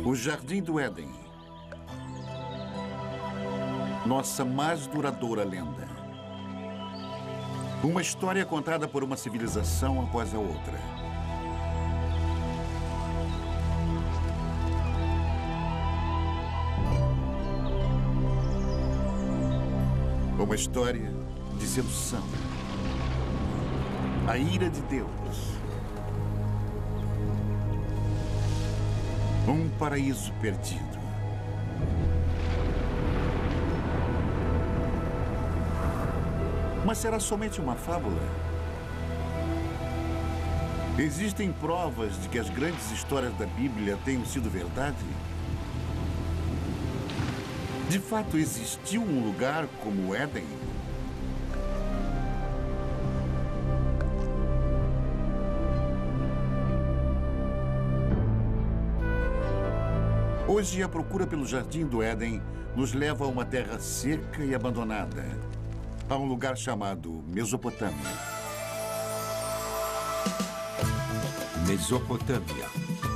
O Jardim do Éden. Nossa mais duradoura lenda. Uma história contada por uma civilização após a outra. Uma história de sedução. A ira de Deus. Um paraíso perdido. Mas será somente uma fábula? Existem provas de que as grandes histórias da Bíblia tenham sido verdade? De fato, existiu um lugar como o Éden? Hoje, a procura pelo Jardim do Éden nos leva a uma terra seca e abandonada, a um lugar chamado Mesopotâmia. Mesopotâmia.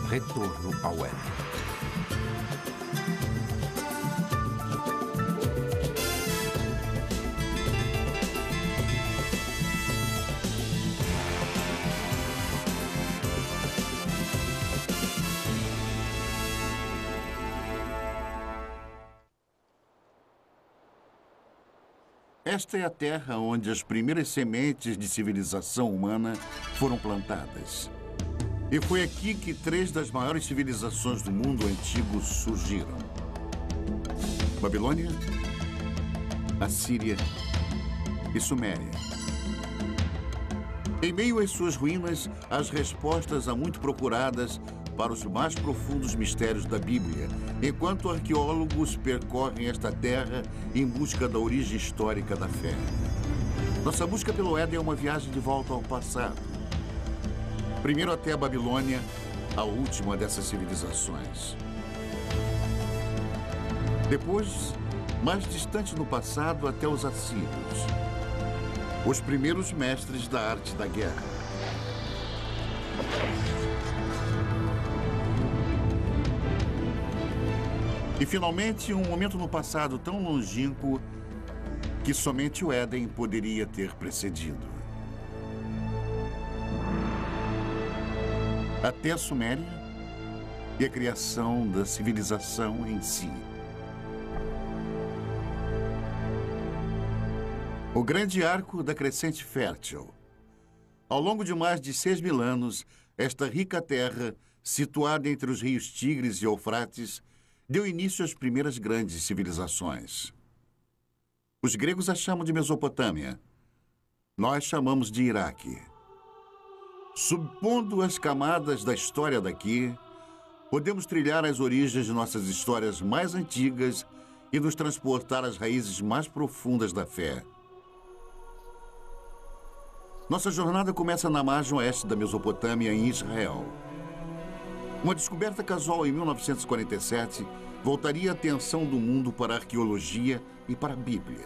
Retorno ao Éden. Esta é a terra onde as primeiras sementes de civilização humana foram plantadas. E foi aqui que 3 das maiores civilizações do mundo antigo surgiram: Babilônia, Assíria e Suméria. Em meio às suas ruínas, as respostas há muito procuradas para os mais profundos mistérios da Bíblia, enquanto arqueólogos percorrem esta terra em busca da origem histórica da fé. Nossa busca pelo Éden é uma viagem de volta ao passado. Primeiro até a Babilônia, a última dessas civilizações. Depois, mais distante no passado, até os assírios, os primeiros mestres da arte da guerra. E, finalmente, um momento no passado tão longínquo que somente o Éden poderia ter precedido. Até a Suméria e a criação da civilização em si. O grande arco da crescente fértil. Ao longo de mais de 6.000 anos, esta rica terra, situada entre os rios Tigres e Eufrates, deu início às primeiras grandes civilizações. Os gregos a chamam de Mesopotâmia. Nós chamamos de Iraque. Subpondo as camadas da história daqui, podemos trilhar as origens de nossas histórias mais antigas e nos transportar às raízes mais profundas da fé. Nossa jornada começa na margem oeste da Mesopotâmia, em Israel. Uma descoberta casual em 1947 voltaria a atenção do mundo para a arqueologia e para a Bíblia.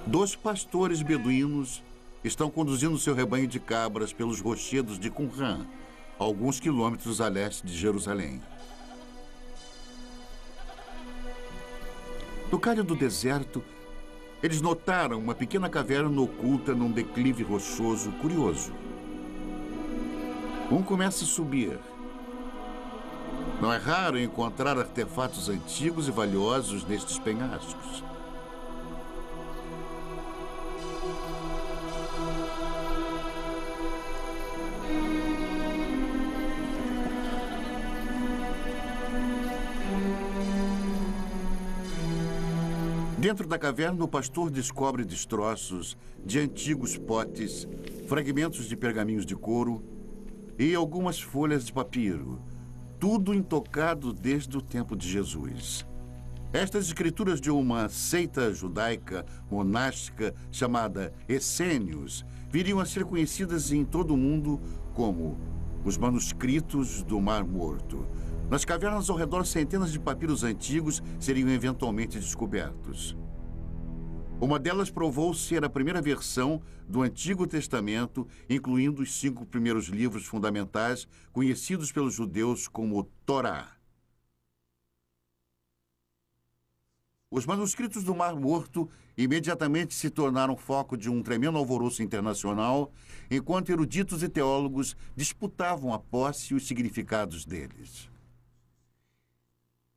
2 pastores beduínos estão conduzindo seu rebanho de cabras pelos rochedos de Qumran, a alguns quilômetros a leste de Jerusalém. No calho do deserto, eles notaram uma pequena caverna oculta num declive rochoso curioso. Um começa a subir. Não é raro encontrar artefatos antigos e valiosos nestes penhascos. Dentro da caverna, o pastor descobre destroços de antigos potes, fragmentos de pergaminhos de couro e algumas folhas de papiro, tudo intocado desde o tempo de Jesus. Estas escrituras de uma seita judaica monástica chamada Essênios viriam a ser conhecidas em todo o mundo como os manuscritos do Mar Morto. Nas cavernas ao redor, centenas de papiros antigos seriam eventualmente descobertos. Uma delas provou ser a primeira versão do Antigo Testamento, incluindo os 5 primeiros livros fundamentais conhecidos pelos judeus como Torá. Os manuscritos do Mar Morto imediatamente se tornaram foco de um tremendo alvoroço internacional, enquanto eruditos e teólogos disputavam a posse e os significados deles.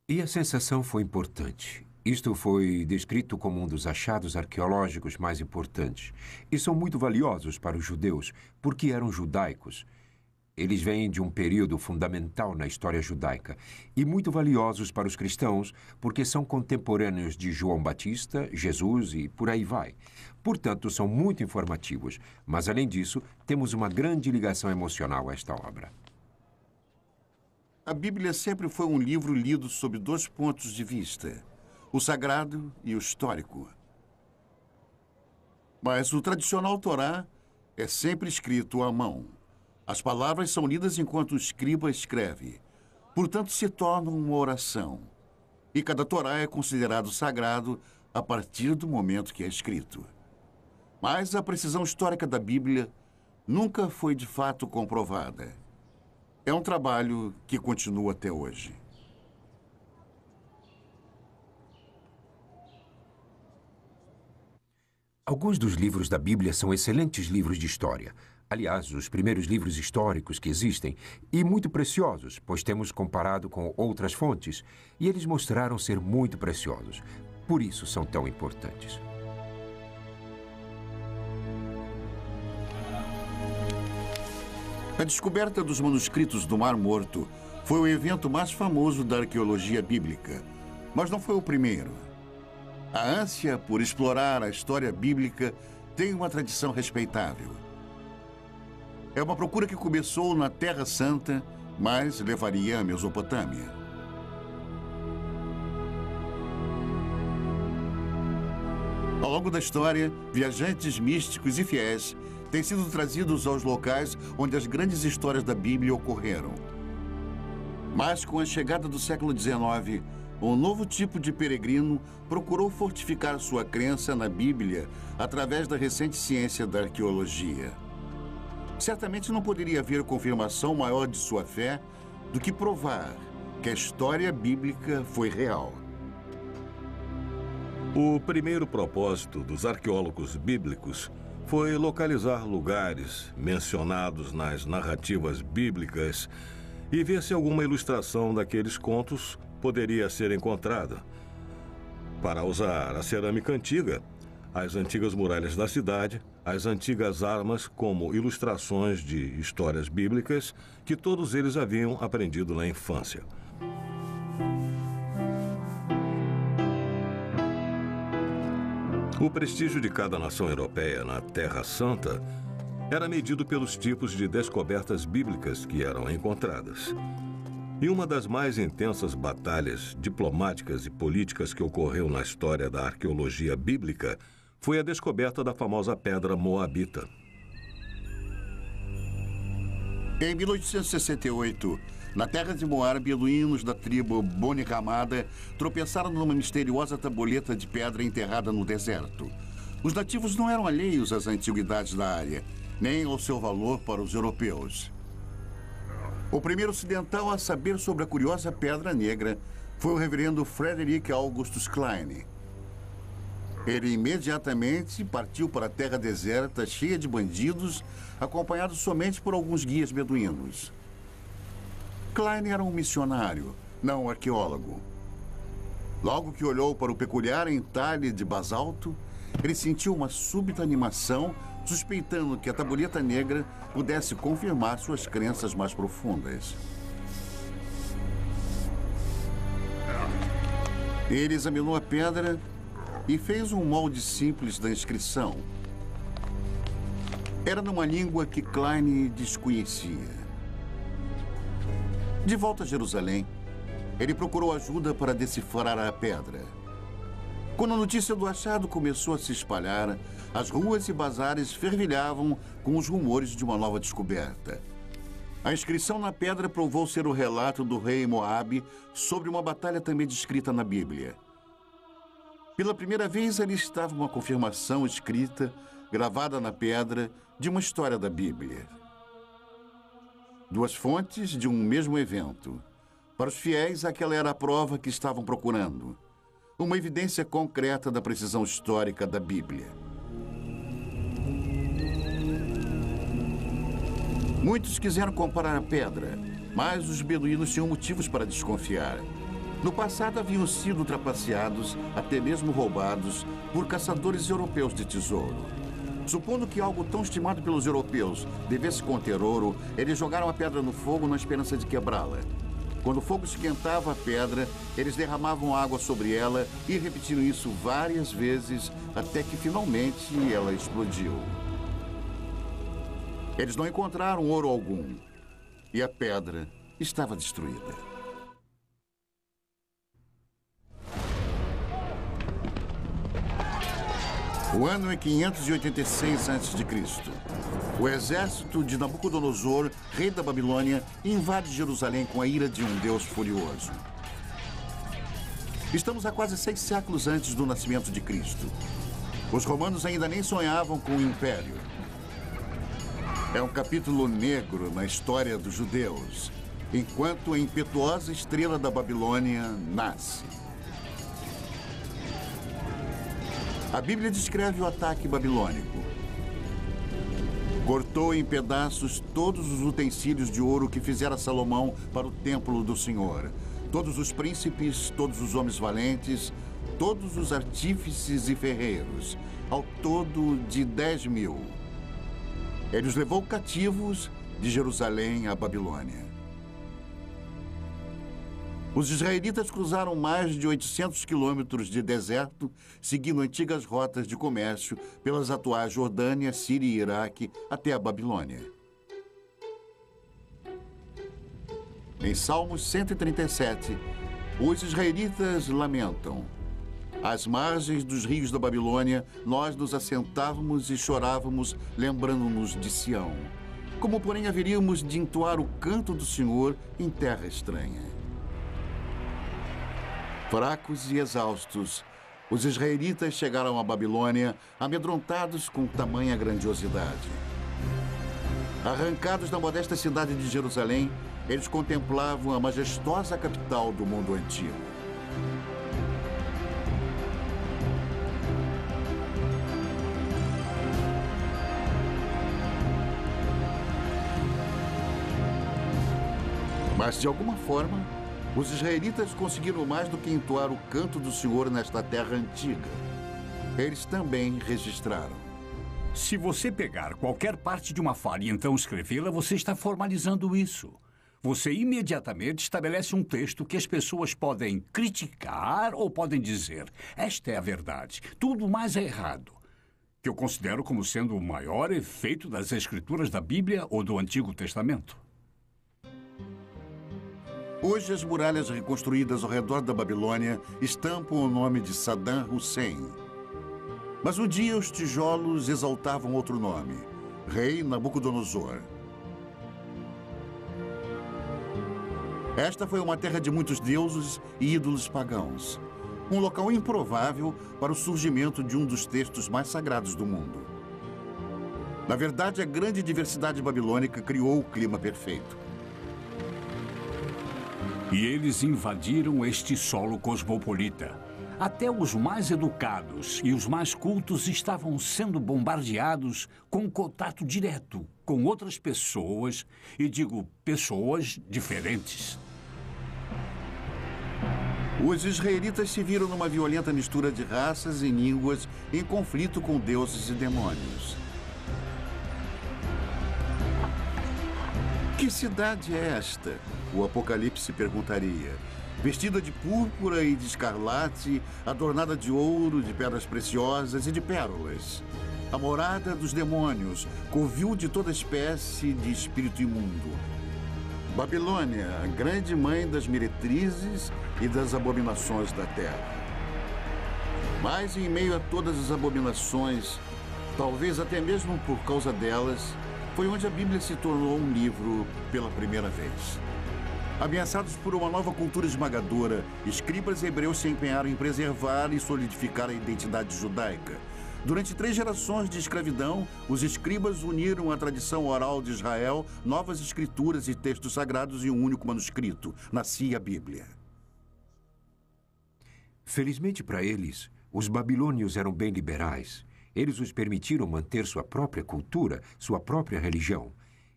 E a sensação foi importante. Isto foi descrito como um dos achados arqueológicos mais importantes. E são muito valiosos para os judeus, porque eram judaicos. Eles vêm de um período fundamental na história judaica. E muito valiosos para os cristãos, porque são contemporâneos de João Batista, Jesus e por aí vai. Portanto, são muito informativos. Mas, além disso, temos uma grande ligação emocional a esta obra. A Bíblia sempre foi um livro lido sob 2 pontos de vista: o sagrado e o histórico. Mas o tradicional Torá é sempre escrito à mão. As palavras são lidas enquanto o escriba escreve. Portanto, se tornam uma oração. E cada Torá é considerado sagrado a partir do momento que é escrito. Mas a precisão histórica da Bíblia nunca foi de fato comprovada. É um trabalho que continua até hoje. Alguns dos livros da Bíblia são excelentes livros de história. Aliás, os primeiros livros históricos que existem, e muito preciosos, pois temos comparado com outras fontes, e eles mostraram ser muito preciosos. Por isso são tão importantes. A descoberta dos manuscritos do Mar Morto foi o evento mais famoso da arqueologia bíblica, mas não foi o primeiro. A ânsia por explorar a história bíblica tem uma tradição respeitável. É uma procura que começou na Terra Santa, mas levaria à Mesopotâmia. Ao longo da história, viajantes místicos e fiéis têm sido trazidos aos locais onde as grandes histórias da Bíblia ocorreram. Mas com a chegada do século XIX, um novo tipo de peregrino procurou fortificar sua crença na Bíblia através da recente ciência da arqueologia. Certamente não poderia haver confirmação maior de sua fé do que provar que a história bíblica foi real. O primeiro propósito dos arqueólogos bíblicos foi localizar lugares mencionados nas narrativas bíblicas e ver se alguma ilustração daqueles contos poderia ser encontrada. Para usar a cerâmica antiga, as antigas muralhas da cidade, as antigas armas como ilustrações de histórias bíblicas que todos eles haviam aprendido na infância. O prestígio de cada nação europeia na Terra Santa era medido pelos tipos de descobertas bíblicas que eram encontradas. E uma das mais intensas batalhas diplomáticas e políticas que ocorreu na história da arqueologia bíblica foi a descoberta da famosa pedra moabita. Em 1868, na terra de Moab, beduínos da tribo Boni Ramada tropeçaram numa misteriosa tabuleta de pedra enterrada no deserto. Os nativos não eram alheios às antiguidades da área, nem ao seu valor para os europeus. O primeiro ocidental a saber sobre a curiosa pedra negra foi o reverendo Frederick Augustus Klein. Ele imediatamente partiu para a terra deserta, cheia de bandidos, acompanhado somente por alguns guias beduínos. Klein era um missionário, não um arqueólogo. Logo que olhou para o peculiar entalhe de basalto, ele sentiu uma súbita animação, suspeitando que a tabuleta negra pudesse confirmar suas crenças mais profundas. Ele examinou a pedra e fez um molde simples da inscrição. Era numa língua que Klein desconhecia. De volta a Jerusalém, ele procurou ajuda para decifrar a pedra. Quando a notícia do achado começou a se espalhar, as ruas e bazares fervilhavam com os rumores de uma nova descoberta. A inscrição na pedra provou ser o relato do rei Moabe sobre uma batalha também descrita na Bíblia. Pela primeira vez, ali estava uma confirmação escrita, gravada na pedra, de uma história da Bíblia. Duas fontes de um mesmo evento. Para os fiéis, aquela era a prova que estavam procurando. Uma evidência concreta da precisão histórica da Bíblia. Muitos quiseram comparar a pedra, mas os beduínos tinham motivos para desconfiar. No passado haviam sido trapaceados, até mesmo roubados, por caçadores europeus de tesouro. Supondo que algo tão estimado pelos europeus devesse conter ouro, eles jogaram a pedra no fogo na esperança de quebrá-la. Quando o fogo esquentava a pedra, eles derramavam água sobre ela e repetiram isso várias vezes até que finalmente ela explodiu. Eles não encontraram ouro algum e a pedra estava destruída. O ano é 586 a.C. O exército de Nabucodonosor, rei da Babilônia, invade Jerusalém com a ira de um Deus furioso. Estamos a quase 6 séculos antes do nascimento de Cristo. Os romanos ainda nem sonhavam com o império. É um capítulo negro na história dos judeus, enquanto a impetuosa estrela da Babilônia nasce. A Bíblia descreve o ataque babilônico. Cortou em pedaços todos os utensílios de ouro que fizera Salomão para o templo do Senhor. Todos os príncipes, todos os homens valentes, todos os artífices e ferreiros, ao todo de 10.000. Ele os levou cativos de Jerusalém à Babilônia. Os israelitas cruzaram mais de 800 quilômetros de deserto, seguindo antigas rotas de comércio pelas atuais Jordânia, Síria e Iraque até a Babilônia. Em Salmos 137, os israelitas lamentam: às margens dos rios da Babilônia, nós nos assentávamos e chorávamos, lembrando-nos de Sião. Como, porém, haveríamos de entoar o canto do Senhor em terra estranha? Fracos e exaustos, os israelitas chegaram à Babilônia, amedrontados com tamanha grandiosidade. Arrancados da modesta cidade de Jerusalém, eles contemplavam a majestosa capital do mundo antigo. Mas, de alguma forma, os israelitas conseguiram mais do que entoar o canto do Senhor nesta terra antiga. Eles também registraram. Se você pegar qualquer parte de uma fala e então escrevê-la, você está formalizando isso. Você imediatamente estabelece um texto que as pessoas podem criticar ou podem dizer: esta é a verdade, tudo mais é errado. Que eu considero como sendo o maior efeito das escrituras da Bíblia ou do Antigo Testamento. Hoje, as muralhas reconstruídas ao redor da Babilônia estampam o nome de Saddam Hussein. Mas um dia os tijolos exaltavam outro nome: Rei Nabucodonosor. Esta foi uma terra de muitos deuses e ídolos pagãos. Um local improvável para o surgimento de um dos textos mais sagrados do mundo. Na verdade, a grande diversidade babilônica criou o clima perfeito. E eles invadiram este solo cosmopolita. Até os mais educados e os mais cultos estavam sendo bombardeados com contato direto com outras pessoas, e digo pessoas diferentes. Os israelitas se viram numa violenta mistura de raças e línguas em conflito com deuses e demônios. Que cidade é esta? O Apocalipse perguntaria. Vestida de púrpura e de escarlate, adornada de ouro, de pedras preciosas e de pérolas. A morada dos demônios, covil de toda espécie de espírito imundo. Babilônia, a grande mãe das meretrizes e das abominações da terra. Mas em meio a todas as abominações, talvez até mesmo por causa delas, foi onde a Bíblia se tornou um livro pela primeira vez. Ameaçados por uma nova cultura esmagadora, escribas hebreus se empenharam em preservar e solidificar a identidade judaica. Durante 3 gerações de escravidão, os escribas uniram a tradição oral de Israel, novas escrituras e textos sagrados em um único manuscrito. Nascia a Bíblia. Felizmente para eles, os babilônios eram bem liberais. Eles os permitiram manter sua própria cultura, sua própria religião,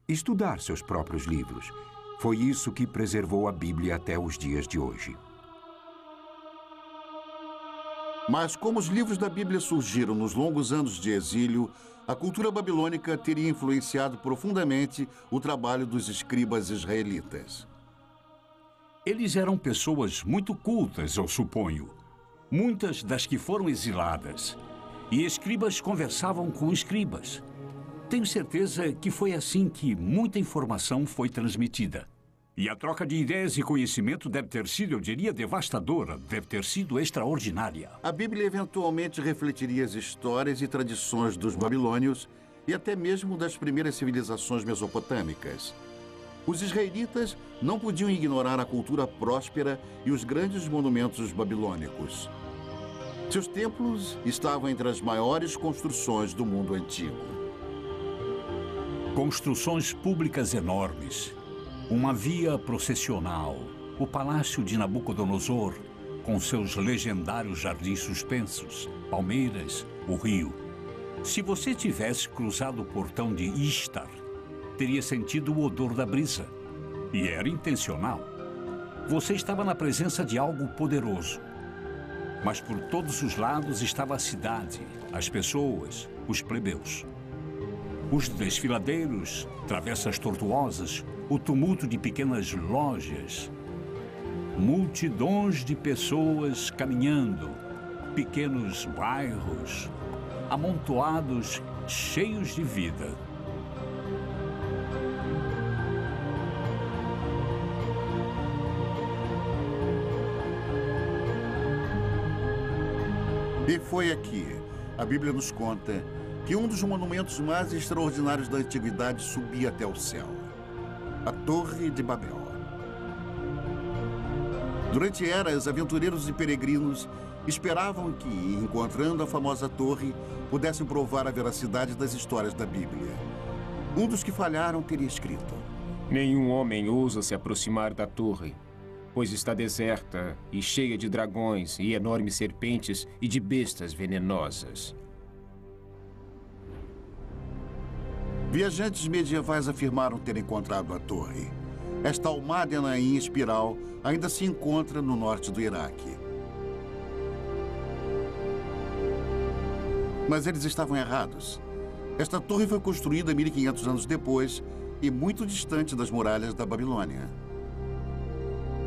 estudar seus próprios livros. Foi isso que preservou a Bíblia até os dias de hoje. Mas como os livros da Bíblia surgiram nos longos anos de exílio, a cultura babilônica teria influenciado profundamente o trabalho dos escribas israelitas. Eles eram pessoas muito cultas, eu suponho. Muitas das que foram exiladas. E escribas conversavam com escribas. Tenho certeza que foi assim que muita informação foi transmitida. E a troca de ideias e conhecimento deve ter sido, eu diria, devastadora, deve ter sido extraordinária. A Bíblia eventualmente refletiria as histórias e tradições dos babilônios e até mesmo das primeiras civilizações mesopotâmicas. Os israelitas não podiam ignorar a cultura próspera e os grandes monumentos babilônicos. Seus templos estavam entre as maiores construções do mundo antigo. Construções públicas enormes. Uma via processional, o palácio de Nabucodonosor, com seus legendários jardins suspensos, palmeiras, o rio. Se você tivesse cruzado o portão de Ishtar, teria sentido o odor da brisa. E era intencional. Você estava na presença de algo poderoso. Mas por todos os lados estava a cidade, as pessoas, os plebeus. Os desfiladeiros, travessas tortuosas, o tumulto de pequenas lojas. Multidões de pessoas caminhando, pequenos bairros, amontoados, cheios de vida. E foi aqui, a Bíblia nos conta, que um dos monumentos mais extraordinários da antiguidade subia até o céu. A Torre de Babel. Durante eras, aventureiros e peregrinos esperavam que, encontrando a famosa torre, pudessem provar a veracidade das histórias da Bíblia. Um dos que falharam teria escrito: nenhum homem ousa se aproximar da torre, pois está deserta e cheia de dragões e enormes serpentes e de bestas venenosas. Viajantes medievais afirmaram ter encontrado a torre. Esta almádena em espiral ainda se encontra no norte do Iraque. Mas eles estavam errados. Esta torre foi construída 1500 anos depois e muito distante das muralhas da Babilônia.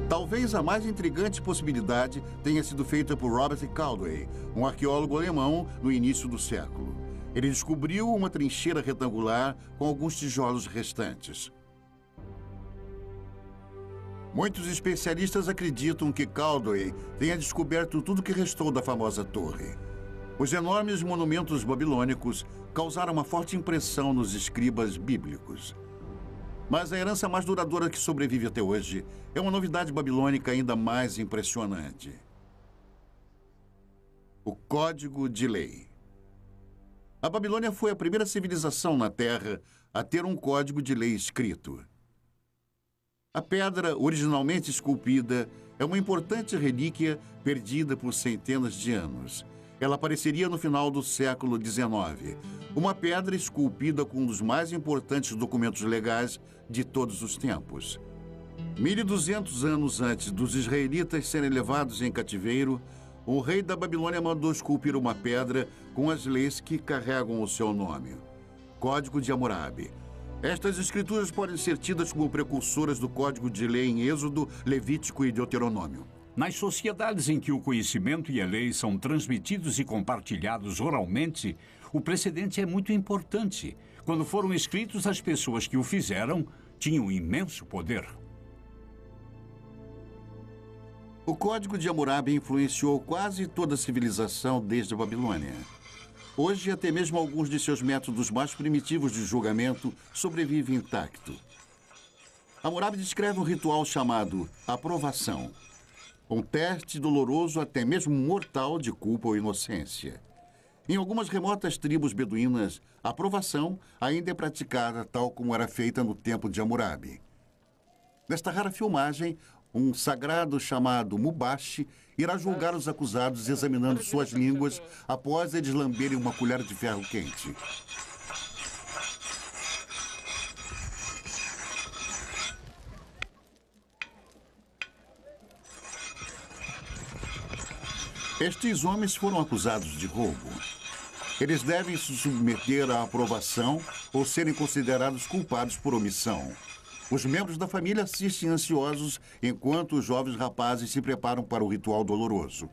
Talvez a mais intrigante possibilidade tenha sido feita por Robert Caldwell, um arqueólogo alemão no início do século. Ele descobriu uma trincheira retangular com alguns tijolos restantes. Muitos especialistas acreditam que Caldwell tenha descoberto tudo o que restou da famosa torre. Os enormes monumentos babilônicos causaram uma forte impressão nos escribas bíblicos. Mas a herança mais duradoura que sobrevive até hoje é uma novidade babilônica ainda mais impressionante: o Código de Lei. A Babilônia foi a primeira civilização na Terra a ter um código de lei escrito. A pedra, originalmente esculpida, é uma importante relíquia perdida por centenas de anos. Ela apareceria no final do século XIX. Uma pedra esculpida com um dos mais importantes documentos legais de todos os tempos. 1200 anos antes dos israelitas serem levados em cativeiro, o rei da Babilônia mandou esculpir uma pedra com as leis que carregam o seu nome. Código de Hammurabi. Estas escrituras podem ser tidas como precursoras do Código de Lei em Êxodo, Levítico e Deuteronômio. Nas sociedades em que o conhecimento e a lei são transmitidos e compartilhados oralmente, o precedente é muito importante. Quando foram escritos, as pessoas que o fizeram tinham imenso poder. O Código de Hammurabi influenciou quase toda a civilização desde a Babilônia. Hoje, até mesmo alguns de seus métodos mais primitivos de julgamento sobrevivem intacto. Hammurabi descreve um ritual chamado aprovação, um teste doloroso, até mesmo mortal, de culpa ou inocência. Em algumas remotas tribos beduínas, a aprovação ainda é praticada tal como era feita no tempo de Hammurabi. Nesta rara filmagem, um sagrado chamado Mubashi irá julgar os acusados examinando suas línguas após eles lamberem uma colher de ferro quente. Estes homens foram acusados de roubo. Eles devem se submeter à aprovação ou serem considerados culpados por omissão. Os membros da família assistem ansiosos enquanto os jovens rapazes se preparam para o ritual doloroso.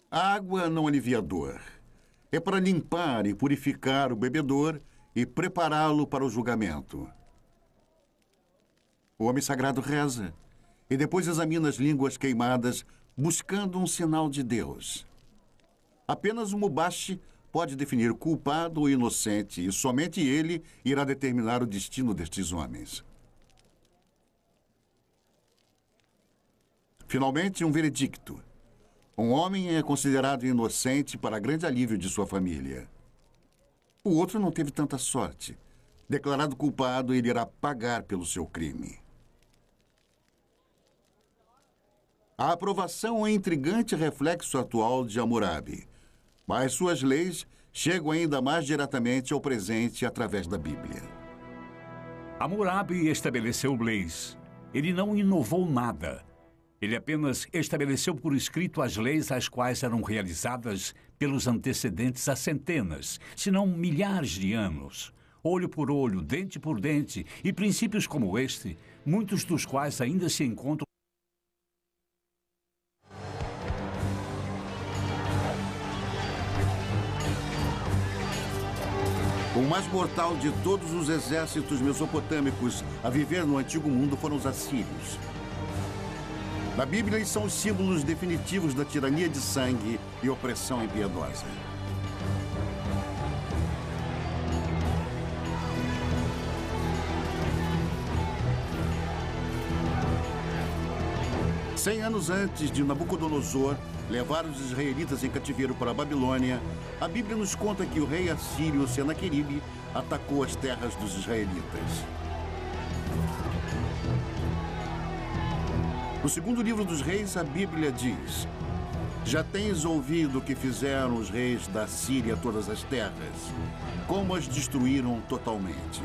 A água não alivia a dor. É para limpar e purificar o bebedor e prepará-lo para o julgamento. O homem sagrado reza e depois examina as línguas queimadas, buscando um sinal de Deus. Apenas o Mubashi pode definir culpado ou inocente, e somente ele irá determinar o destino destes homens. Finalmente, um veredicto. Um homem é considerado inocente para grande alívio de sua família. O outro não teve tanta sorte. Declarado culpado, ele irá pagar pelo seu crime. A aprovação é um intrigante reflexo atual de Hammurabi, mas suas leis chegam ainda mais diretamente ao presente através da Bíblia. Hammurabi estabeleceu leis. Ele não inovou nada. Ele apenas estabeleceu por escrito as leis as quais eram realizadas pelos antecedentes há centenas, se não milhares de anos. Olho por olho, dente por dente, e princípios como este, muitos dos quais ainda se encontram. O mais mortal de todos os exércitos mesopotâmicos a viver no Antigo Mundo foram os assírios. Na Bíblia, eles são os símbolos definitivos da tirania de sangue e opressão impiedosa. Cem anos antes de Nabucodonosor levar os israelitas em cativeiro para a Babilônia, a Bíblia nos conta que o rei assírio Senaqueribe atacou as terras dos israelitas. No segundo livro dos reis, a Bíblia diz: já tens ouvido o que fizeram os reis da Síria a todas as terras, como as destruíram totalmente.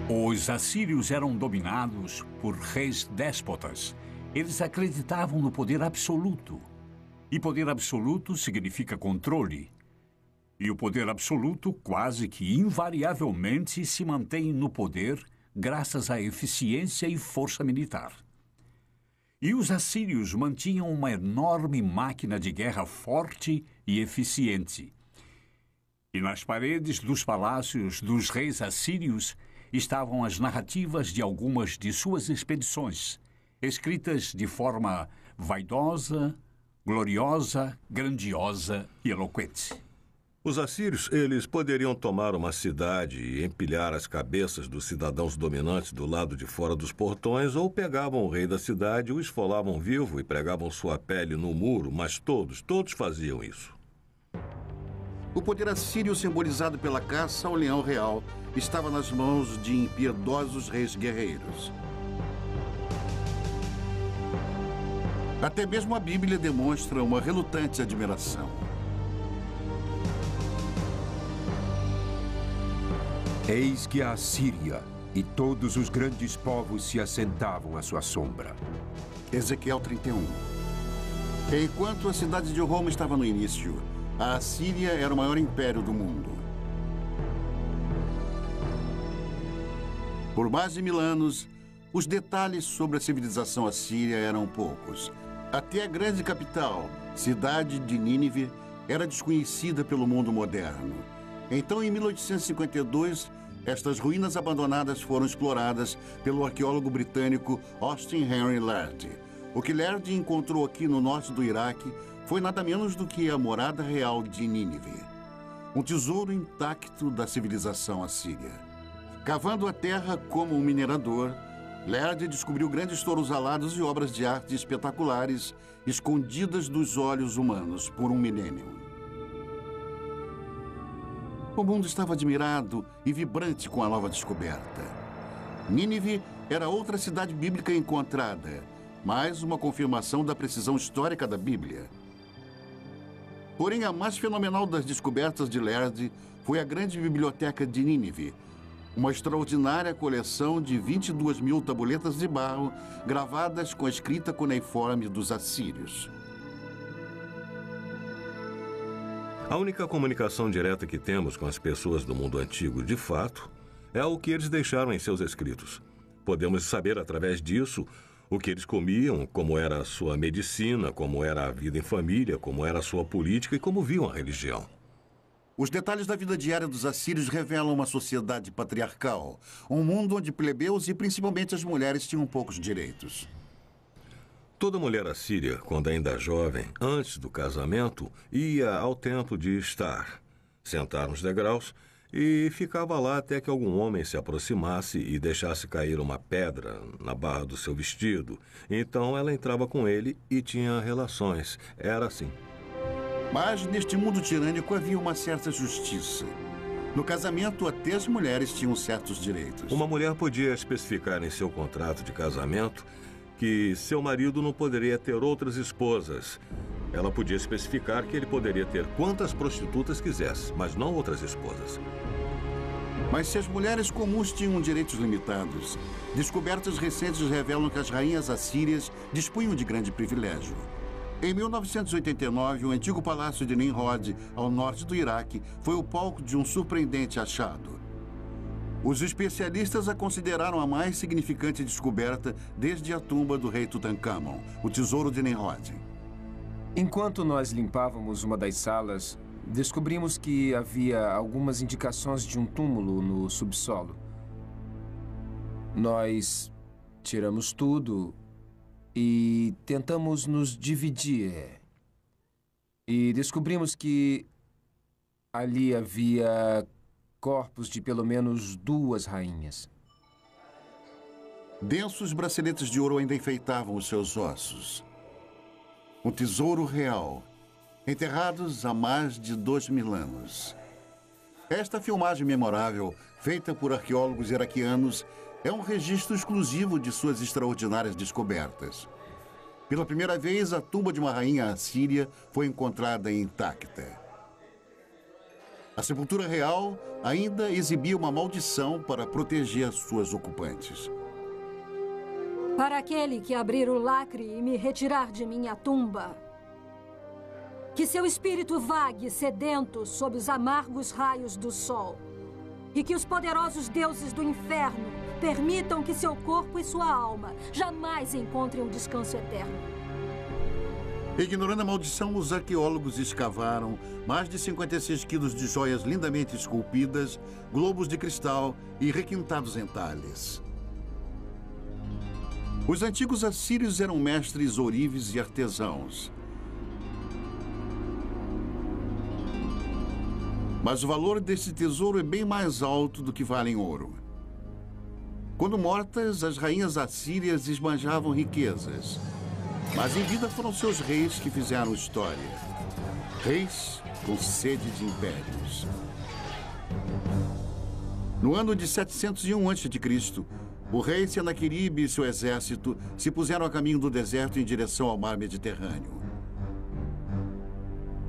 Os assírios eram dominados por reis déspotas. Eles acreditavam no poder absoluto. E poder absoluto significa controle. E o poder absoluto quase que invariavelmente se mantém no poder graças à eficiência e força militar. E os assírios mantinham uma enorme máquina de guerra forte e eficiente. E nas paredes dos palácios dos reis assírios estavam as narrativas de algumas de suas expedições, escritas de forma vaidosa, gloriosa, grandiosa e eloquente. Os assírios, eles poderiam tomar uma cidade e empilhar as cabeças dos cidadãos dominantes do lado de fora dos portões, ou pegavam o rei da cidade, o esfolavam vivo e pregavam sua pele no muro, mas todos faziam isso. O poder assírio, simbolizado pela caça ao leão real, estava nas mãos de impiedosos reis guerreiros. Até mesmo a Bíblia demonstra uma relutante admiração. Eis que a Assíria e todos os grandes povos se assentavam à sua sombra. Ezequiel 31. Enquanto a cidade de Roma estava no início, a Assíria era o maior império do mundo. Por mais de 1000 anos, os detalhes sobre a civilização assíria eram poucos. Até a grande capital, cidade de Nínive, era desconhecida pelo mundo moderno. Então, em 1852, estas ruínas abandonadas foram exploradas pelo arqueólogo britânico Austin Henry Lerdy. O que Lerdy encontrou aqui no norte do Iraque foi nada menos do que a morada real de Nínive. Um tesouro intacto da civilização assíria. Cavando a terra como um minerador, Lerdy descobriu grandes touros alados e obras de arte espetaculares escondidas dos olhos humanos por um milênio. O mundo estava admirado e vibrante com a nova descoberta. Nínive era outra cidade bíblica encontrada, mais uma confirmação da precisão histórica da Bíblia. Porém, a mais fenomenal das descobertas de Lerdy foi a grande biblioteca de Nínive, uma extraordinária coleção de 22.000 tabuletas de barro gravadas com a escrita cuneiforme dos assírios. A única comunicação direta que temos com as pessoas do mundo antigo, de fato, é o que eles deixaram em seus escritos. Podemos saber, através disso, o que eles comiam, como era a sua medicina, como era a vida em família, como era a sua política e como viam a religião. Os detalhes da vida diária dos assírios revelam uma sociedade patriarcal, um mundo onde plebeus e principalmente as mulheres tinham poucos direitos. Toda mulher assíria, quando ainda jovem, antes do casamento, ia ao templo de Estar, sentar nos degraus e ficava lá até que algum homem se aproximasse e deixasse cair uma pedra na barra do seu vestido. Então ela entrava com ele e tinha relações. Era assim. Mas neste mundo tirânico havia uma certa justiça. No casamento, até as mulheres tinham certos direitos. Uma mulher podia especificar em seu contrato de casamento que seu marido não poderia ter outras esposas. Ela podia especificar que ele poderia ter quantas prostitutas quisesse, mas não outras esposas. Mas se as mulheres comuns tinham direitos limitados, descobertas recentes revelam que as rainhas assírias dispunham de grande privilégio. Em 1989, o antigo palácio de Nimrod, ao norte do Iraque, foi o palco de um surpreendente achado. Os especialistas a consideraram a mais significante descoberta desde a tumba do rei Tutankhamon, o tesouro de Nimrod. Enquanto nós limpávamos uma das salas, descobrimos que havia algumas indicações de um túmulo no subsolo. Nós tiramos tudo e tentamos nos dividir. E descobrimos que ali havia corpos de pelo menos 2 rainhas. Densos braceletes de ouro ainda enfeitavam os seus ossos. Um tesouro real, enterrados há mais de 2.000 anos. Esta filmagem memorável, feita por arqueólogos iraquianos, é um registro exclusivo de suas extraordinárias descobertas. Pela primeira vez, a tumba de uma rainha assíria foi encontrada intacta. A sepultura real ainda exibia uma maldição para proteger suas ocupantes. Para aquele que abrir o lacre e me retirar de minha tumba, que seu espírito vague sedento sob os amargos raios do sol, e que os poderosos deuses do inferno permitam que seu corpo e sua alma jamais encontrem um descanso eterno. Ignorando a maldição, os arqueólogos escavaram mais de 56 quilos de joias lindamente esculpidas, globos de cristal e requintados entalhes. Os antigos assírios eram mestres ourives e artesãos. Mas o valor desse tesouro é bem mais alto do que vale em ouro. Quando mortas, as rainhas assírias esbanjavam riquezas. Mas em vida foram seus reis que fizeram história. Reis com sede de impérios. No ano de 701 a.C., o rei Senaqueribe e seu exército se puseram a caminho do deserto em direção ao mar Mediterrâneo.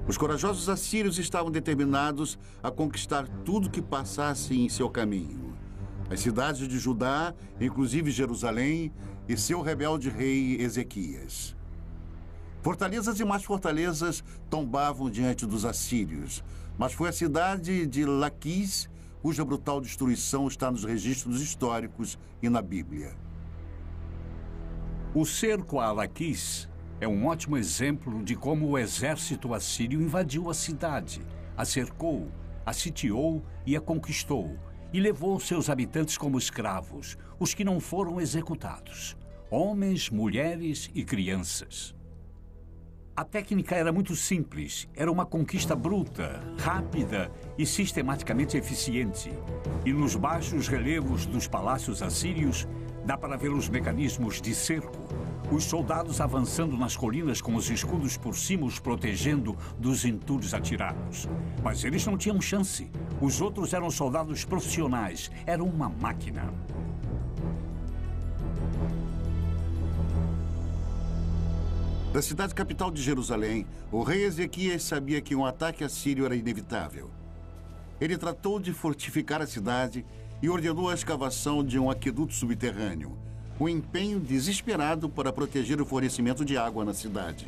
Os corajosos assírios estavam determinados a conquistar tudo que passasse em seu caminho. As cidades de Judá, inclusive Jerusalém, e seu rebelde rei Ezequias. Fortalezas e mais fortalezas tombavam diante dos assírios, mas foi a cidade de Laquis cuja brutal destruição está nos registros históricos e na Bíblia. O cerco a Laquis é um ótimo exemplo de como o exército assírio invadiu a cidade, a cercou, a sitiou e a conquistou, e levou seus habitantes como escravos, os que não foram executados, homens, mulheres e crianças. A técnica era muito simples, era uma conquista bruta, rápida e sistematicamente eficiente. E nos baixos relevos dos palácios assírios, dá para ver os mecanismos de cerco, os soldados avançando nas colinas com os escudos por cima os protegendo dos entulhos atirados. Mas eles não tinham chance. Os outros eram soldados profissionais, eram uma máquina. Da cidade capital de Jerusalém, o rei Ezequias sabia que um ataque assírio era inevitável. Ele tratou de fortificar a cidade e ordenou a escavação de um aqueduto subterrâneo, um empenho desesperado para proteger o fornecimento de água na cidade.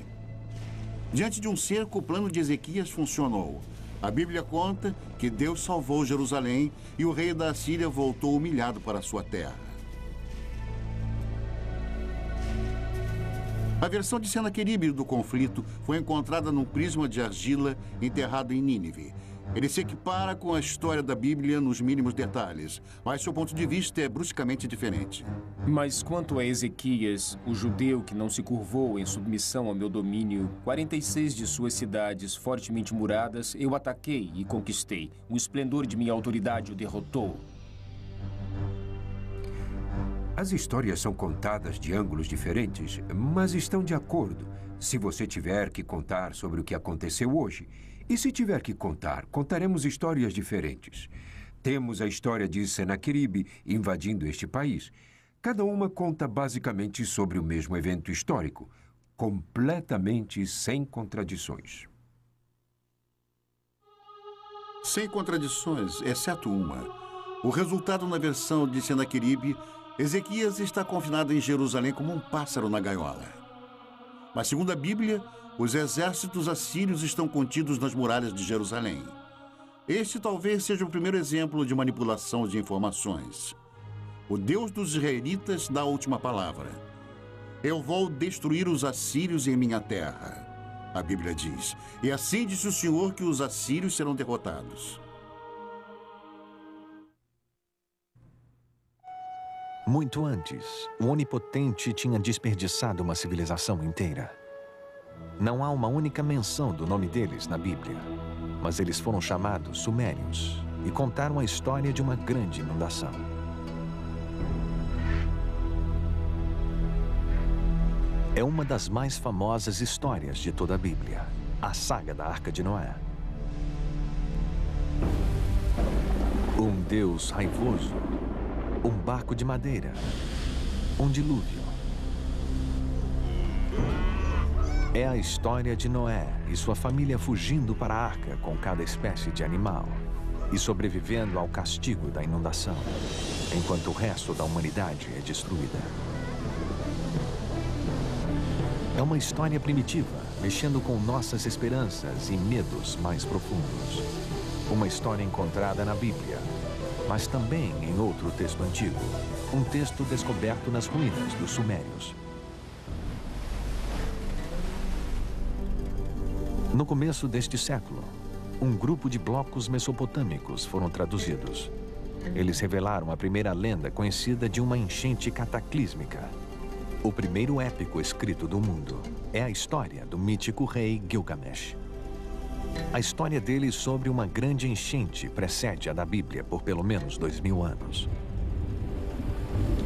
Diante de um cerco, o plano de Ezequias funcionou. A Bíblia conta que Deus salvou Jerusalém e o rei da Assíria voltou humilhado para sua terra. A versão de Senaqueribe do conflito foi encontrada num prisma de argila enterrado em Nínive. Ele se equipara com a história da Bíblia nos mínimos detalhes, mas seu ponto de vista é bruscamente diferente. Mas quanto a Ezequias, o judeu que não se curvou em submissão ao meu domínio, 46 de suas cidades fortemente muradas, eu ataquei e conquistei. O esplendor de minha autoridade o derrotou. As histórias são contadas de ângulos diferentes, mas estão de acordo. Se você tiver que contar sobre o que aconteceu hoje, e se tiver que contar, contaremos histórias diferentes. Temos a história de Senaqueribe invadindo este país. Cada uma conta basicamente sobre o mesmo evento histórico, completamente sem contradições. Sem contradições, exceto uma. O resultado na versão de Senaqueribe, Ezequias está confinado em Jerusalém como um pássaro na gaiola. Mas, segundo a Bíblia, os exércitos assírios estão contidos nas muralhas de Jerusalém. Este talvez seja o primeiro exemplo de manipulação de informações. O Deus dos israelitas dá a última palavra. Eu vou destruir os assírios em minha terra, a Bíblia diz. E assim disse o Senhor que os assírios serão derrotados. Muito antes, o Onipotente tinha desperdiçado uma civilização inteira. Não há uma única menção do nome deles na Bíblia, mas eles foram chamados Sumérios e contaram a história de uma grande inundação. É uma das mais famosas histórias de toda a Bíblia, a saga da Arca de Noé. Um Deus raivoso, um barco de madeira, um dilúvio. É a história de Noé e sua família fugindo para a arca com cada espécie de animal e sobrevivendo ao castigo da inundação, enquanto o resto da humanidade é destruída. É uma história primitiva, mexendo com nossas esperanças e medos mais profundos. Uma história encontrada na Bíblia, mas também em outro texto antigo, um texto descoberto nas ruínas dos Sumérios. No começo deste século, um grupo de blocos mesopotâmicos foram traduzidos. Eles revelaram a primeira lenda conhecida de uma enchente cataclísmica. O primeiro épico escrito do mundo é a história do mítico rei Gilgamesh. A história dele sobre uma grande enchente precede a da Bíblia por pelo menos 2000 anos.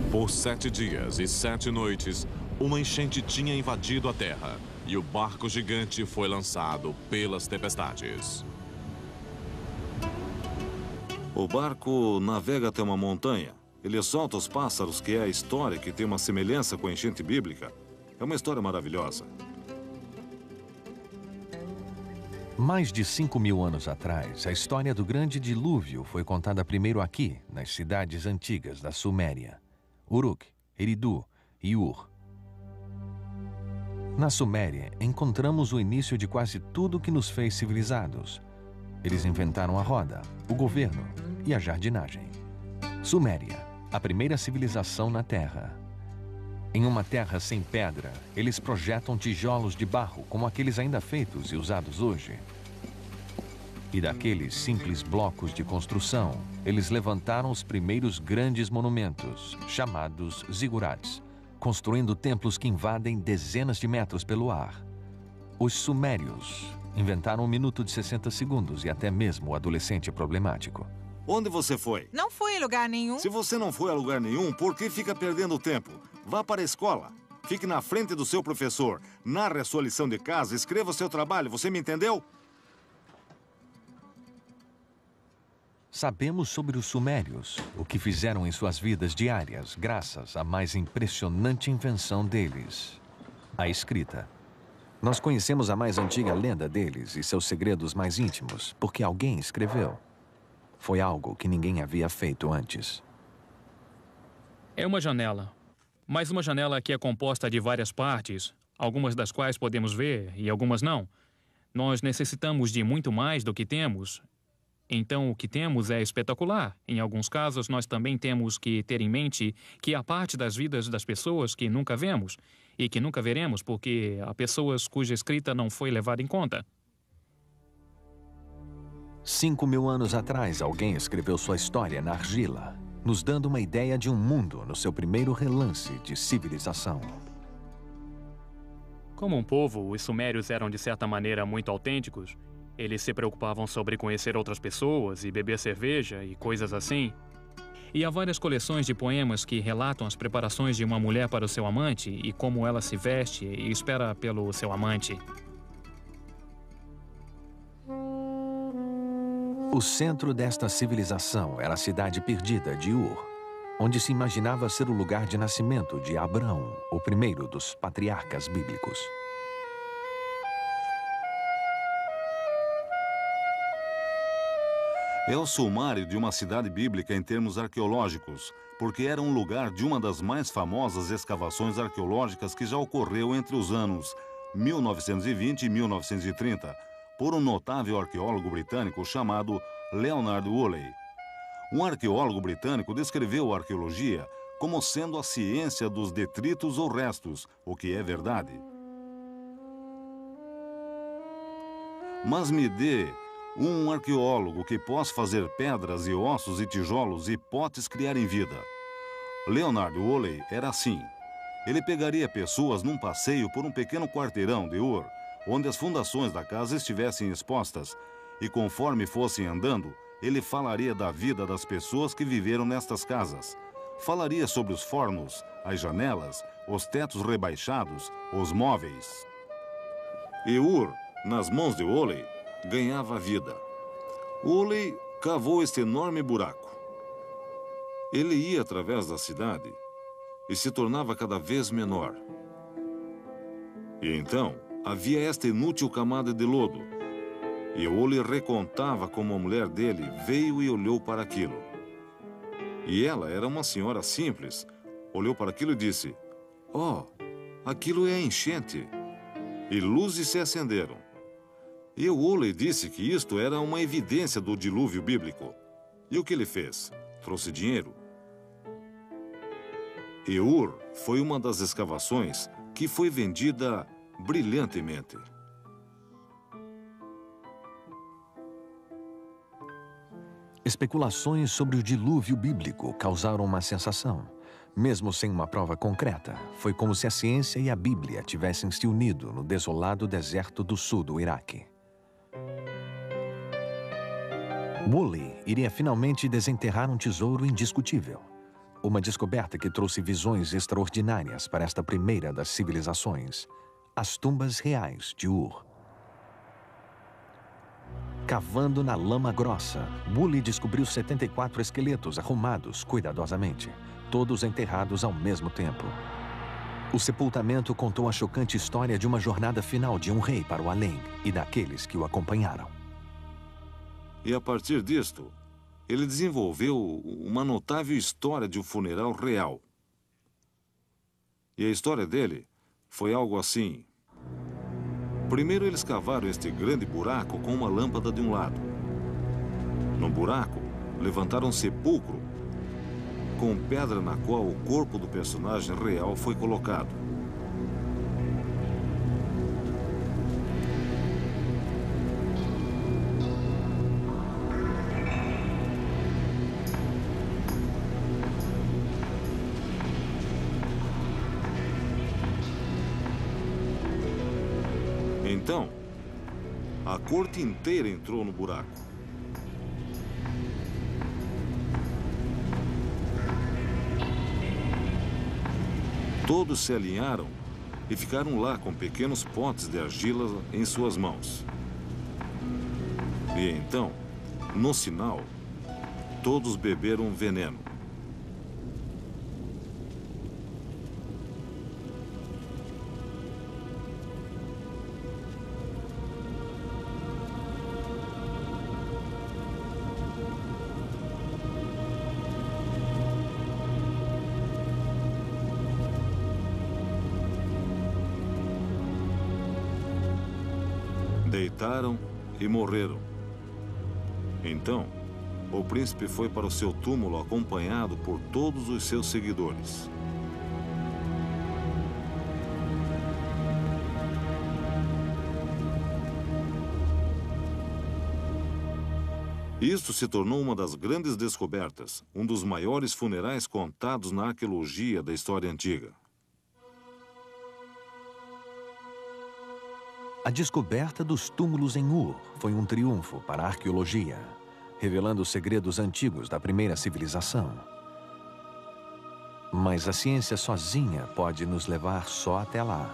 Por 7 dias e 7 noites, uma enchente tinha invadido a terra e o barco gigante foi lançado pelas tempestades. O barco navega até uma montanha. Ele solta os pássaros, que é a história que tem uma semelhança com a enchente bíblica. É uma história maravilhosa. Mais de 5.000 anos atrás, a história do grande dilúvio foi contada primeiro aqui, nas cidades antigas da Suméria, Uruk, Eridu e Ur. Na Suméria, encontramos o início de quase tudo que nos fez civilizados. Eles inventaram a roda, o governo e a jardinagem. Suméria, a primeira civilização na Terra. Em uma terra sem pedra, eles projetam tijolos de barro, como aqueles ainda feitos e usados hoje. E daqueles simples blocos de construção, eles levantaram os primeiros grandes monumentos, chamados zigurats, construindo templos que invadem dezenas de metros pelo ar. Os sumérios inventaram um minuto de 60 segundos e até mesmo o adolescente problemático. Onde você foi? Não fui em lugar nenhum. Se você não foi a lugar nenhum, por que fica perdendo tempo? Vá para a escola. Fique na frente do seu professor. Narre a sua lição de casa, escreva o seu trabalho. Você me entendeu? Sabemos sobre os sumérios, o que fizeram em suas vidas diárias, graças à mais impressionante invenção deles, a escrita. Nós conhecemos a mais antiga lenda deles e seus segredos mais íntimos, porque alguém escreveu. Foi algo que ninguém havia feito antes. É uma janela, mas uma janela que é composta de várias partes, algumas das quais podemos ver e algumas não. Nós necessitamos de muito mais do que temos. Então, o que temos é espetacular. Em alguns casos, nós também temos que ter em mente que há parte das vidas das pessoas que nunca vemos e que nunca veremos porque há pessoas cuja escrita não foi levada em conta. 5.000 anos atrás, alguém escreveu sua história na argila, nos dando uma ideia de um mundo no seu primeiro relance de civilização. Como um povo, os sumérios eram de certa maneira muito autênticos. Eles se preocupavam sobre conhecer outras pessoas e beber cerveja e coisas assim. E há várias coleções de poemas que relatam as preparações de uma mulher para o seu amante e como ela se veste e espera pelo seu amante. O centro desta civilização era a cidade perdida de Ur, onde se imaginava ser o lugar de nascimento de Abraão, o primeiro dos patriarcas bíblicos. É o sumário de uma cidade bíblica em termos arqueológicos, porque era um lugar de uma das mais famosas escavações arqueológicas que já ocorreu entre os anos 1920 e 1930, por um notável arqueólogo britânico chamado Leonard Woolley. Um arqueólogo britânico descreveu a arqueologia como sendo a ciência dos detritos ou restos, o que é verdade. Mas me dê um arqueólogo que possa fazer pedras e ossos e tijolos e potes criarem vida. Leonard Woolley era assim. Ele pegaria pessoas num passeio por um pequeno quarteirão de Ur, onde as fundações da casa estivessem expostas, e conforme fossem andando, ele falaria da vida das pessoas que viveram nestas casas. Falaria sobre os fornos, as janelas, os tetos rebaixados, os móveis. E Ur, nas mãos de Woolley, ganhava vida. Woolley cavou este enorme buraco. Ele ia através da cidade e se tornava cada vez menor. E então havia esta inútil camada de lodo. E Woolley recontava como a mulher dele veio e olhou para aquilo. E ela era uma senhora simples. Olhou para aquilo e disse: "Oh, aquilo é a enchente." E luzes se acenderam. E Woolley disse que isto era uma evidência do dilúvio bíblico. E o que ele fez? Trouxe dinheiro. E Ur foi uma das escavações que foi vendida brilhantemente. Especulações sobre o dilúvio bíblico causaram uma sensação. Mesmo sem uma prova concreta, foi como se a ciência e a Bíblia tivessem se unido no desolado deserto do sul do Iraque. Woolley iria finalmente desenterrar um tesouro indiscutível. Uma descoberta que trouxe visões extraordinárias para esta primeira das civilizações. As tumbas reais de Ur. Cavando na lama grossa, Woolley descobriu 74 esqueletos arrumados cuidadosamente, todos enterrados ao mesmo tempo. O sepultamento contou a chocante história de uma jornada final de um rei para o além e daqueles que o acompanharam. E a partir disto, ele desenvolveu uma notável história de um funeral real. E a história dele foi algo assim. Primeiro eles cavaram este grande buraco com uma lâmpada de um lado. No buraco, levantaram um sepulcro com pedra na qual o corpo do personagem real foi colocado. Então, a corte inteira entrou no buraco. Todos se alinharam e ficaram lá com pequenos potes de argila em suas mãos. E então, no sinal, todos beberam veneno. Deitaram e morreram. Então, o príncipe foi para o seu túmulo acompanhado por todos os seus seguidores. Isto se tornou uma das grandes descobertas, um dos maiores funerais contados na arqueologia da história antiga. A descoberta dos túmulos em Ur foi um triunfo para a arqueologia, revelando os segredos antigos da primeira civilização. Mas a ciência sozinha pode nos levar só até lá.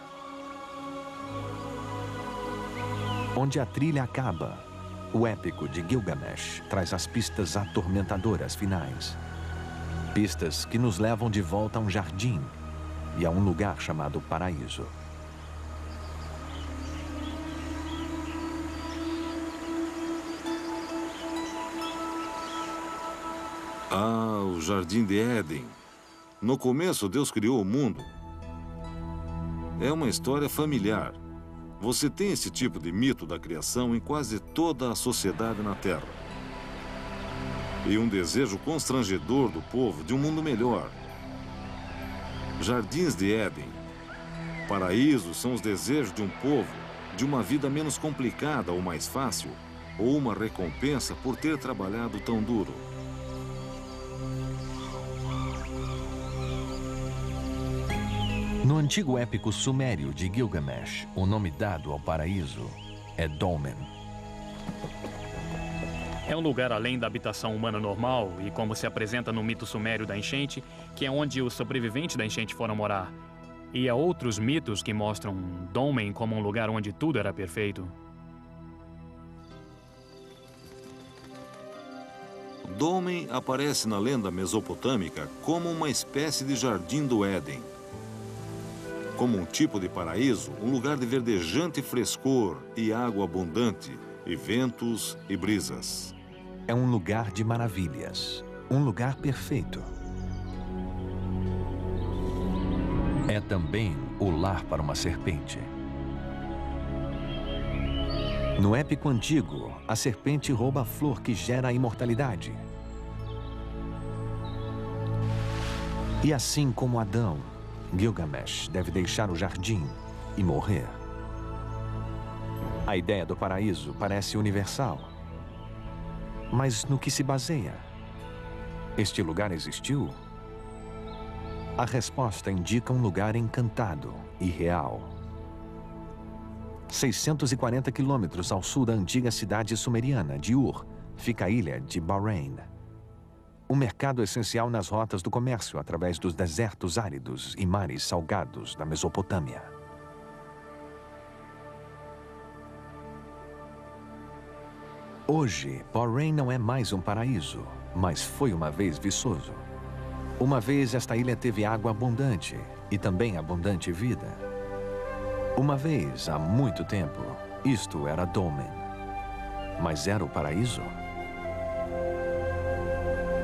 Onde a trilha acaba, o épico de Gilgamesh traz as pistas atormentadoras finais. Pistas que nos levam de volta a um jardim e a um lugar chamado paraíso. Ah, o Jardim de Éden. No começo, Deus criou o mundo. É uma história familiar. Você tem esse tipo de mito da criação em quase toda a sociedade na Terra. E um desejo constrangedor do povo de um mundo melhor. Jardins de Éden. Paraísos são os desejos de um povo de uma vida menos complicada ou mais fácil, ou uma recompensa por ter trabalhado tão duro. No antigo épico sumério de Gilgamesh, o nome dado ao paraíso é Dolmen. É um lugar além da habitação humana normal e como se apresenta no mito sumério da enchente, que é onde os sobreviventes da enchente foram morar. E há outros mitos que mostram Dolmen como um lugar onde tudo era perfeito. Dolmen aparece na lenda mesopotâmica como uma espécie de jardim do Éden. Como um tipo de paraíso, um lugar de verdejante frescor e água abundante, e ventos e brisas. É um lugar de maravilhas, um lugar perfeito. É também o lar para uma serpente. No épico antigo, a serpente rouba a flor que gera a imortalidade. E assim como Adão, Gilgamesh deve deixar o jardim e morrer. A ideia do paraíso parece universal. Mas no que se baseia? Este lugar existiu? A resposta indica um lugar encantado e real. 640 quilômetros ao sul da antiga cidade sumeriana de Ur, fica a ilha de Bahrein. Um mercado essencial nas rotas do comércio através dos desertos áridos e mares salgados da Mesopotâmia. Hoje, Bahrein não é mais um paraíso, mas foi uma vez viçoso. Uma vez esta ilha teve água abundante e também abundante vida. Uma vez, há muito tempo, isto era Dolmen. Mas era o paraíso?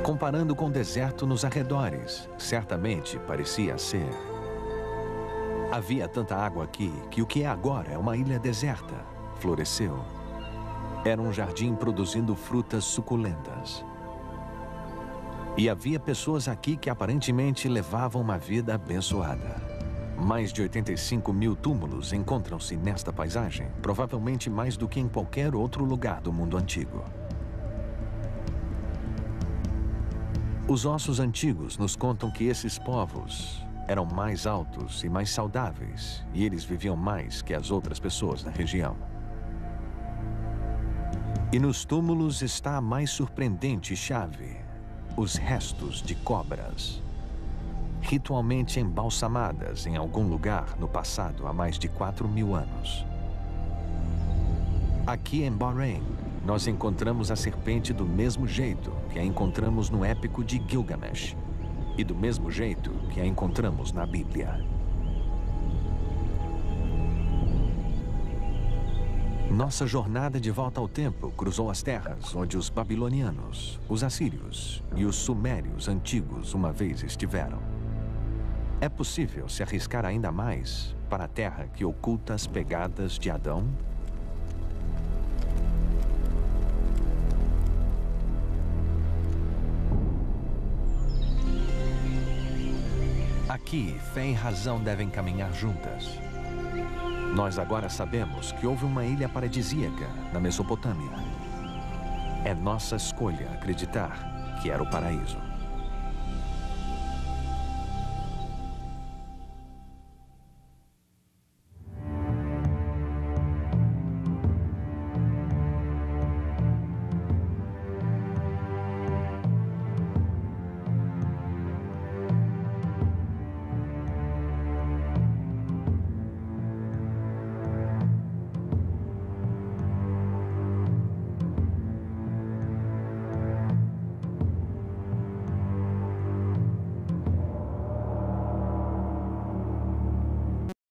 Comparando com o deserto nos arredores, certamente parecia ser. Havia tanta água aqui que o que é agora é uma ilha deserta. Floresceu. Era um jardim produzindo frutas suculentas. E havia pessoas aqui que aparentemente levavam uma vida abençoada. Mais de 85 mil túmulos encontram-se nesta paisagem, provavelmente mais do que em qualquer outro lugar do mundo antigo. Os ossos antigos nos contam que esses povos eram mais altos e mais saudáveis, e eles viviam mais que as outras pessoas na região. E nos túmulos está a mais surpreendente chave: os restos de cobras, ritualmente embalsamadas em algum lugar no passado há mais de 4.000 anos. Aqui em Bahrein, nós encontramos a serpente do mesmo jeito que a encontramos no épico de Gilgamesh e do mesmo jeito que a encontramos na Bíblia. Nossa jornada de volta ao tempo cruzou as terras onde os babilonianos, os assírios e os sumérios antigos uma vez estiveram. É possível se arriscar ainda mais para a terra que oculta as pegadas de Adão? Aqui, fé e razão devem caminhar juntas. Nós agora sabemos que houve uma ilha paradisíaca na Mesopotâmia. É nossa escolha acreditar que era o paraíso.